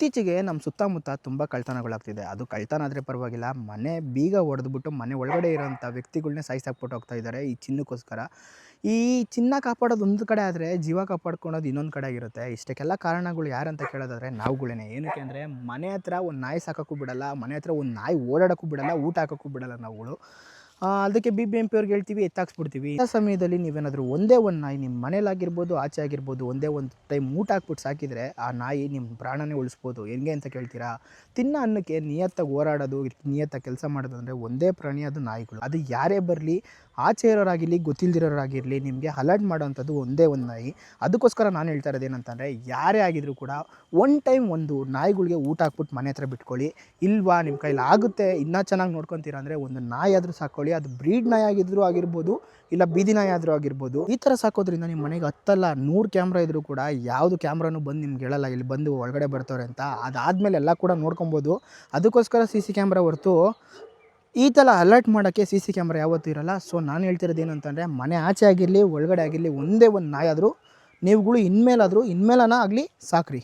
ಇತ್ತೀಚೆಗೆ ನಮ್ಮ ಸುತ್ತಮುತ್ತ ತುಂಬ ಕಳ್ತನಗಳಾಗ್ತಿದೆ. ಅದು ಕಳ್ತನ ಆದರೆ ಪರವಾಗಿಲ್ಲ, ಮನೆ ಬೀಗ ಹೊಡೆದ್ಬಿಟ್ಟು ಮನೆ ಒಳಗಡೆ ಇರೋಂಥ ವ್ಯಕ್ತಿಗಳ್ನೇ ಸಾಯಿಸಾಕ್ಬಿಟ್ಟು ಹೋಗ್ತಾ ಇದ್ದಾರೆ ಈ ಚಿನ್ನಕ್ಕೋಸ್ಕರ. ಈ ಚಿನ್ನ ಕಾಪಾಡೋದು ಒಂದು ಕಡೆ ಆದರೆ, ಜೀವ ಕಾಪಾಡ್ಕೊಳೋದು ಇನ್ನೊಂದು ಕಡೆ ಆಗಿರುತ್ತೆ. ಇಷ್ಟಕ್ಕೆಲ್ಲ ಕಾರಣಗಳು ಯಾರಂತ ಕೇಳೋದಾದರೆ ನಾವುಗಳೇ. ಏನಕ್ಕೆ ಅಂದರೆ, ಮನೆ ಹತ್ರ ಒಂದು ನಾಯಿ ಸಾಕೋಕ್ಕೂ ಬಿಡಲ್ಲ, ಮನೆ ಹತ್ರ ಒಂದು ನಾಯಿ ಓಡಾಡೋಕ್ಕೂ ಬಿಡಲ್ಲ, ಊಟ ಹಾಕೋಕ್ಕೂ ಬಿಡಲ್ಲ ನಾವುಗಳು. ಅದಕ್ಕೆ BBMP ಅವ್ರಿಗೆ ಹೇಳ್ತೀವಿ, ಎತ್ತಾಕ್ಸ್ಬಿಡ್ತೀವಿ. ಇಂಥ ಸಮಯದಲ್ಲಿ ನೀವೇನಾದರೂ ಒಂದೇ ಒಂದು ನಾಯಿ ನಿಮ್ಮ ಮನೇಲಾಗಿರ್ಬೋದು, ಆಚೆ ಆಗಿರ್ಬೋದು, ಒಂದೇ ಒಂದು ಟೈಮ್ ಊಟ ಹಾಕ್ಬಿಟ್ಟು ಸಾಕಿದರೆ ಆ ನಾಯಿ ನಿಮ್ಮ ಪ್ರಾಣನೇ ಉಳಿಸ್ಬೋದು. ಹೆಂಗೆ ಅಂತ ಕೇಳ್ತೀರಾ? ತಿನ್ನೋ ಅನ್ನಕ್ಕೆ ನಿಯತ್ತಾಗಿ ಹೋರಾಡೋದು, ನಿಯತ್ತಾಗಿ ಕೆಲಸ ಮಾಡೋದು ಅಂದರೆ ಒಂದೇ ಪ್ರಾಣಿ, ಅದು ನಾಯಿಗಳು. ಅದು ಯಾರೇ ಬರಲಿ, ಆಚೆ ಇರೋರಾಗಿರಲಿ, ಗೊತ್ತಿಲ್ದಿರೋರಾಗಿರಲಿ, ನಿಮಗೆ ಅಲರ್ಟ್ ಮಾಡೋವಂಥದ್ದು ಒಂದೇ ಒಂದು ನಾಯಿ. ಅದಕ್ಕೋಸ್ಕರ ನಾನು ಹೇಳ್ತಾ ಇರೋದು ಏನಂತಂದರೆ, ಯಾರೇ ಆಗಿದ್ರೂ ಕೂಡ ಒನ್ ಟೈಮ್ ಒಂದು ನಾಯಿಗಳಿಗೆ ಊಟ ಹಾಕ್ಬಿಟ್ಟು ಮನೆ ಹತ್ರ ಬಿಟ್ಕೊಳ್ಳಿ. ಇಲ್ವಾ ನಿಮ್ಮ ಕೈಲಿ ಆಗುತ್ತೆ, ಇನ್ನೂ ಚೆನ್ನಾಗಿ ನೋಡ್ಕೊತೀರ ಅಂದರೆ ಒಂದು ನಾಯಿ ಆದರೂ ಸಾಕೊಳ್ಳಿ. ಅದು ಬ್ರೀಡ್ ನಾಯಿ ಆಗಿದ್ರೂ ಆಗಿರ್ಬೋದು, ಇಲ್ಲ ಬೀದಿ ನಾಯಿ ಆದರೂ ಆಗಿರ್ಬೋದು. ಈ ಥರ ಸಾಕೋದ್ರಿಂದ ನಿಮ್ಮ ಮನೆಗೆ 10 ಅಲ್ಲ 100 ಕ್ಯಾಮ್ರಾ ಇದ್ದರೂ ಕೂಡ ಯಾವುದು ಕ್ಯಾಮ್ರಾನು ಬಂದು ನಿಮ್ಗೆ ಹೇಳಲ್ಲ ಇಲ್ಲಿ ಬಂದು ಒಳಗಡೆ ಬರ್ತಾರೆ ಅಂತ. ಅದಾದಮೇಲೆ ಎಲ್ಲ ಕೂಡ ನೋಡ್ಕೊಬೋದು. ಅದಕ್ಕೋಸ್ಕರ CC ಕ್ಯಾಮ್ರಾ ಹೊರತು ಈ ಥರ ಅಲರ್ಟ್ ಮಾಡೋಕ್ಕೆ CC ಕ್ಯಾಮ್ರಾ ಯಾವತ್ತೂ ಇರಲ್ಲ. ಸೊ ನಾನು ಹೇಳ್ತಿರೋದು ಏನಂತಂದರೆ, ಮನೆ ಆಚೆ ಆಗಿರಲಿ, ಒಳಗಡೆ ಆಗಿರಲಿ, ಒಂದೇ ಒಂದು ನಾಯಿ ಆದರೂ ನೀವುಗಳು ಇನ್ಮೇಲಾದರೂ ಆಗಲಿ ಸಾಕ್ರಿ.